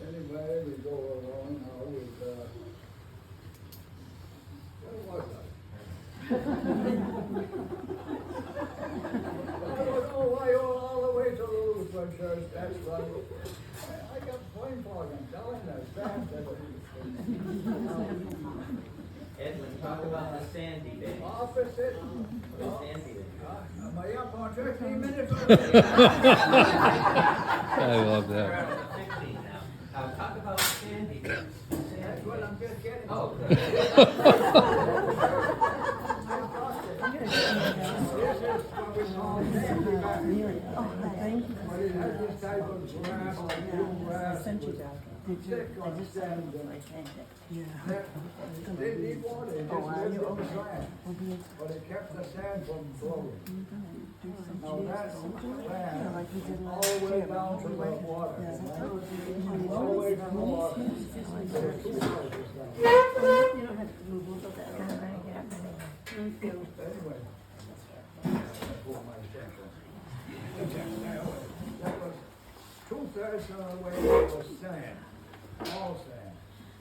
Anyway, we go along now with, where was I? I all the way to the Lutheran church, that's right. I got brain fog, I'm telling you, Sam said it. Edwin, talk about the Sandy Day. Opposite. The Sandy Day. Am I up on 13 minutes? I love We're that. up to 15 now. Talk about Sandy Day. That's what I'm just getting. Oh, This is what we call Sandy back. But it has this type of grass, blue grass, with thick on sand. They need water, it just lived in the sand, but it kept the sand from flowing. Now that's land all the way down to the water. All the way from the water. There's two houses down. Anyway. For my section. That was 2/3 of the way was sand, all sand.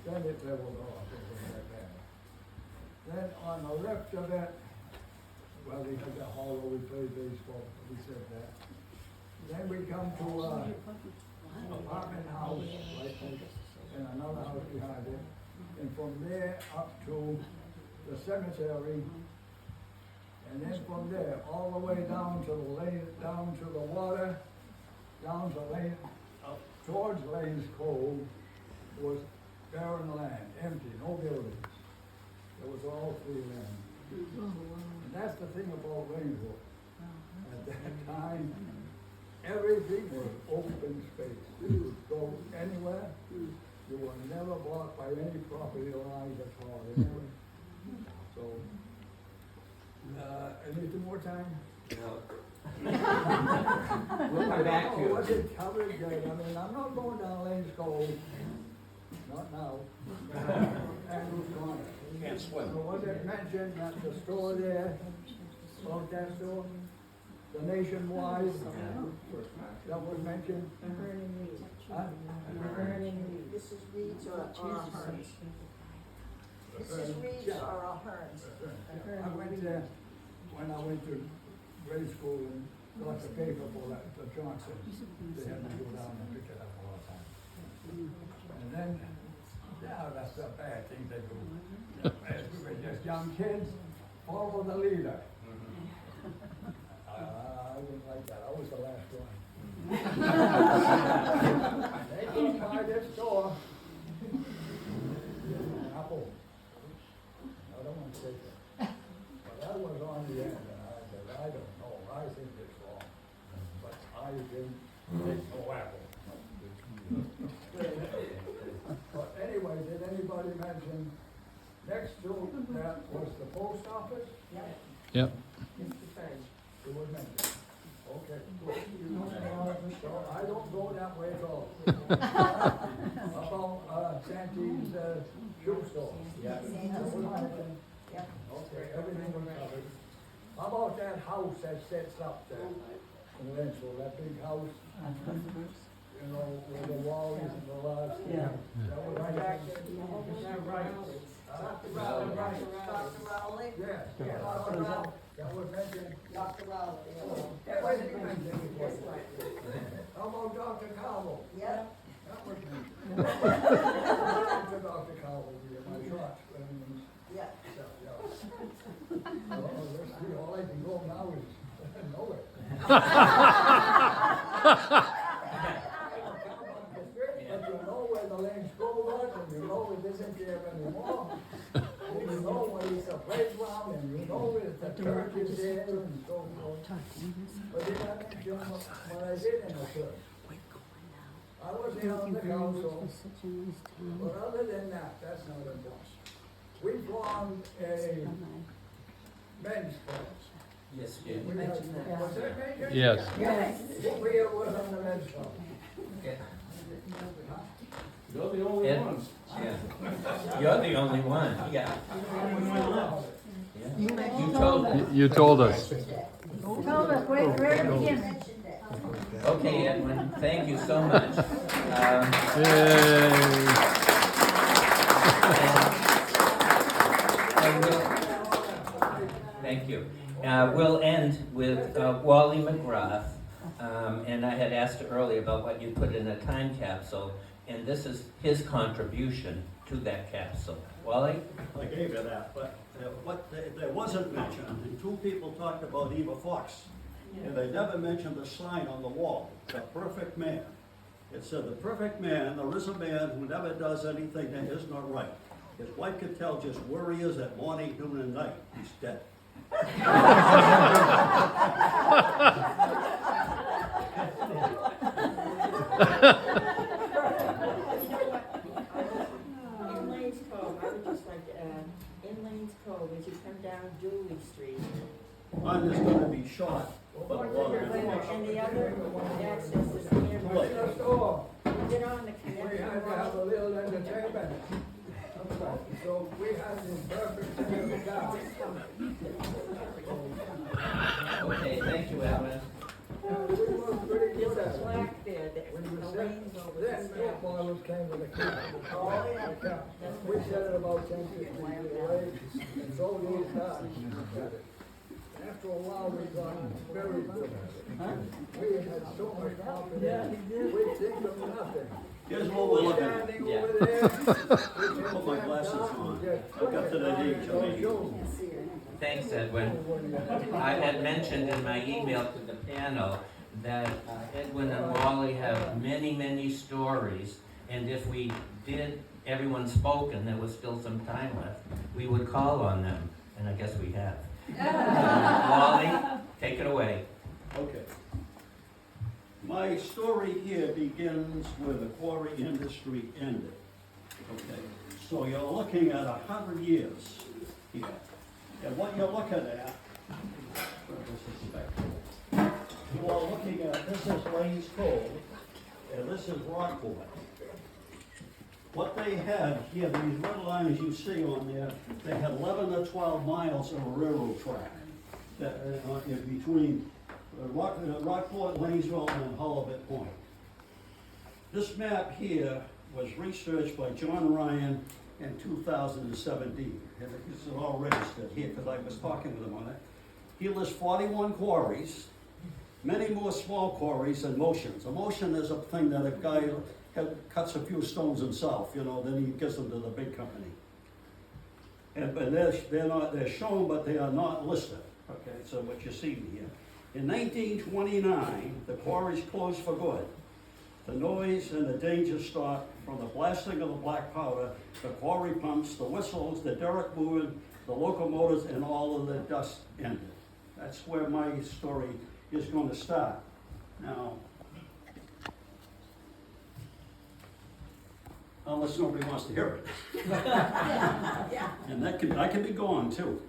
Then it leveled off, it was like that. Then on the left of it, well, we had the hollow, we played baseball, we said that. Then we come to, apartment house, like this, and another house behind it. And from there up to the cemetery. And then from there, all the way down to the lane, down to the water, down to Lane, towards Lane's Cove, was barren land, empty, no buildings. It was all free land. And that's the thing about Rainwood. At that time, everything was open space. You could go anywhere. You were never blocked by any property lines at all. So, anything more time? No. We'll come back to Was it. it covered good? I mean, I'm not going down Lane's Cove, not now. Andrew's Corner. Can't swim. So was it mentioned that the store there, about that store, the Nationwide, that was mentioned? Huh? This is Reed's or Hearns? This is Reed's or Hearns? I went there when I went to grade school and got the paper for that, the Johnsons. They had me go down and pick it up all the time. And then, yeah, that's a bad thing to do. As we were just young kids, follow the leader. I didn't like that, I was the last one. They came by this door. Apple. I don't want to say that. But I was on the end and I said, I don't know, I think it's wrong. But I didn't take no apple. But anyway, did anybody mention, next to that was the post office? Yep. It was mentioned. Okay, good. So I don't go that way at all. About Santee's shoe store. Yeah. Okay, everything was covered. How about that house that sits up there in Lynchville, that big house? You know, where the wall is and the last. Yeah. That was right back there. Dr. Rowley, Dr. Rowley? Yes, yes, Dr. Rowley. That was mentioned. Dr. Rowley, That was mentioned before. How about Dr. Cowell? yeah. That was mentioned. Dr. Cowell, my shots. Yeah. Let's see, all I can go now is nowhere. But you know where the Lane's School was, and you know it isn't there anymore. And you know where it's a playground, and you know where the church is there, and so forth. But did I mention what I did in the church? I was here on the council, but other than that, that's not important. We formed a men's club. Yes, you We did. had- Was that mentioned? Yes. Yes. Who here was on the men's club? Okay. You're the only Ed? ones. Yeah. You're the only one. Yeah. I was one of it. You told us. You told us. Who Told us right at the very beginning. Mentioned it. Okay, Edwin, thank you so much. And thank you. We'll end with Wally McGrath. And I had asked earlier about what you put in a time capsule, and this is his contribution to that capsule. Wally? I gave you that, but there wasn't mentioned, and two people talked about Eva Fox, and they never mentioned the sign on the wall, the perfect man. It said, the perfect man, there is a man who never does anything that is not right. His wife could tell just where he is at morning, noon, and night. He's dead. In Lane's Cove, I would just like to add, in Lane's Cove, as you come down Dooley Street, Mine is gonna be shot, but a lot of it. and the other access is near Right. Just over. Get on the We connection had to have a road. little entertainment. So we had this perfect thing to go. Okay, thank you, Edwin. We were pretty There's good at a it. plaque there that We the were lanes set, over then the the boilers came with a key. We set it about 10, 15 feet away, and so these guys looked at it. After a while, we got very good at it. We had so much confidence, we think of nothing. Here's what we're looking at. Standing Yeah. over there. Put my glasses on. I've got to that age, I'm 80. Thanks, Edwin. I had mentioned in my email to the panel that Edwin and Wally have many, many stories, and if we did everyone spoke and there was still some time left, we would call on them, and I guess we have. Wally, take it away. Okay. My story here begins where the quarry industry ended. Okay, so you're looking at 100 years here. And what you're looking at, you are looking at, this is Lane's Cove, and this is Rockport. What they had here, these red lines you see on there, they had 11 to 12 miles of a railroad track that, in between Rockport, Lanesville, and Hollowbit Point. This map here was researched by John Ryan in 2017, and this is all registered here because I was talking with him on it. He lists 41 quarries, many more small quarries and motions. A motion is a thing that a guy cuts a few stones himself, you know, then he gives them to the big company. But they're shown, but they are not listed. Okay, so what you see here. In 1929, the quarries closed for good. The noise and the danger stopped from the blasting of the black powder, the quarry pumps, the whistles, the derrick moving, the locomotives, and all of the dust ended. That's where my story is going to start. Now, unless nobody wants to hear it. And I can be gone too.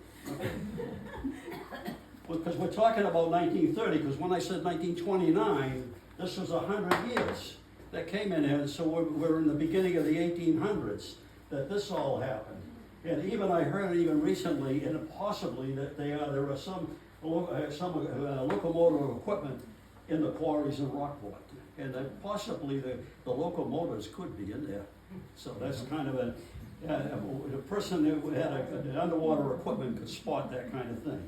Because we're talking about 1930, because when I said 1929, this was 100 years that came in here, so we're in the beginning of the 1800s that this all happened. And even I heard even recently, and possibly that there are some locomotive equipment in the quarries in Rockport, and that possibly the locomotives could be in there. So that's kind of a person who had an underwater equipment could spot that kind of thing.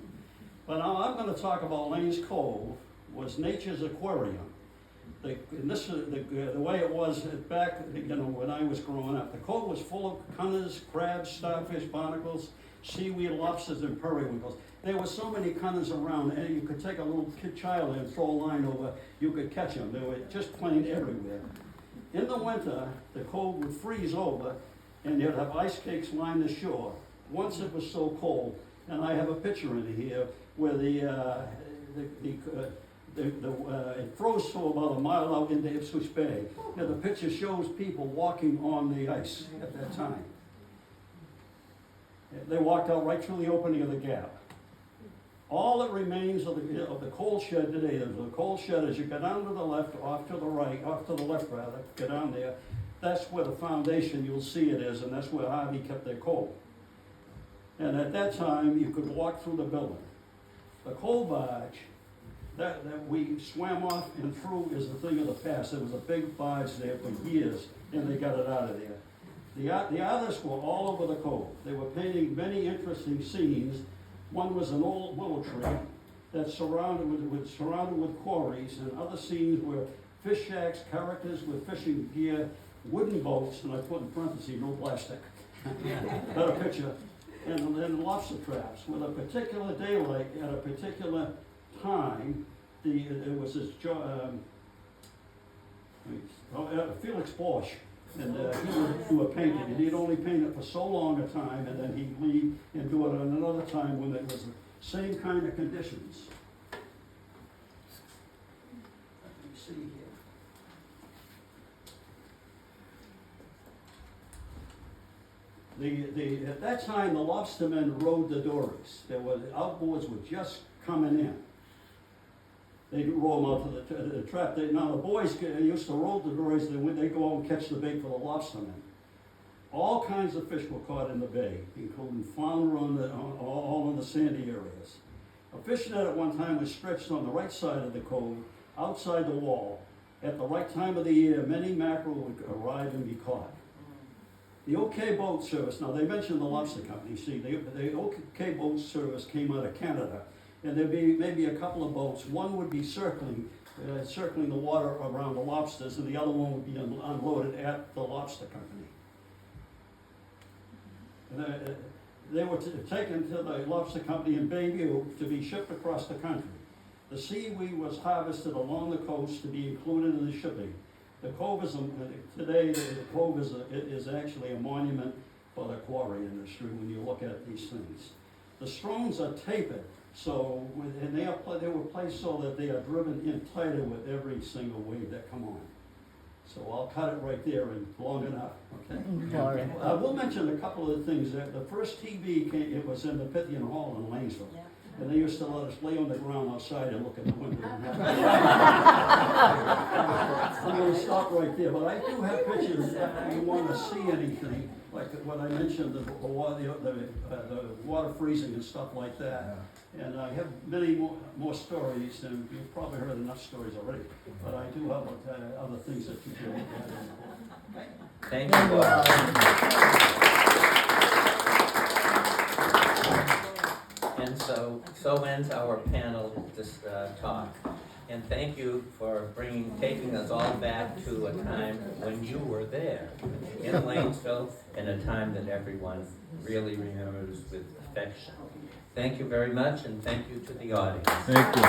But now I'm going to talk about Lane's Cove was nature's aquarium. And this is the way it was back, you know, when I was growing up. The cove was full of cunners, crabs, starfish, barnacles, seaweed, lobsters, and periwinkles. There were so many cunners around, and you could take a little child and throw a line over, you could catch them. They were just plain everywhere. In the winter, the cove would freeze over, and you'd have ice cakes line the shore. Once it was so cold, and I have a picture in here where it froze to about a mile out into Ipswich Bay. And the picture shows people walking on the ice at that time. They walked out right through the opening of the gap. All that remains of the coal shed today, there's a coal shed as you go down to the left, off to the right, off to the left rather, go down there. That's where the foundation, you'll see it is, and that's where Harvey kept their coal. And at that time, you could walk through the building. The coal barge that we swam off and through is a thing of the past. There was a big barge there for years, and they got it out of there. The artists were all over the cove. They were painting many interesting scenes. One was an old willow tree that's surrounded with quarries, and other scenes were fish shacks, characters with fishing gear, wooden boats, and I put in parentheses, no plastic. Better picture. And then lobster traps. With a particular daylight at a particular time, it was this Felix Bosch, and he would do a painting, and he'd only paint it for so long a time, and then he'd leave and do it on another time when it was the same kind of conditions. Let me see here. At that time, the lobstermen rode the dories. The outboards were just coming in. They'd roll them out to the trap. Now the boys used to roll the dories, then they'd go out and catch the bait for the lobstermen. All kinds of fish were caught in the bay, including flounder all in the sandy areas. A fish net at one time was stretched on the right side of the cove, outside the wall. At the right time of the year, many mackerel would arrive and be caught. The OK Boat Service, now they mentioned the lobster company, see, the OK Boat Service came out of Canada, and there'd be maybe a couple of boats. One would be circling the water around the lobsters, and the other one would be unloaded at the lobster company. And they were taken to the lobster company in Bayview to be shipped across the country. The seaweed was harvested along the coast to be included in the shipping. The cove today the cove is actually a monument for the quarry industry when you look at these things. The Strones are tapered, and they were placed so that they are driven in tighter with every single wave that come on. So I'll cut it right there and long enough, okay? We'll mention a couple of things. The first TV it was in the Pythian Hall in Lanesville. Yeah. And they used to let us lay on the ground outside and look at the window. I'm going to stop right there, but I do have pictures if you want to see anything, like what I mentioned, the water freezing and stuff like that. And I have many more stories, and you've probably heard enough stories already, but I do have other things that you can look at. Thank you, Bob. And so ends our panel talk. And thank you for taking us all back to a time when you were there in Lanesville, and a time that everyone really remembers with affection. Thank you very much, and thank you to the audience. Thank you.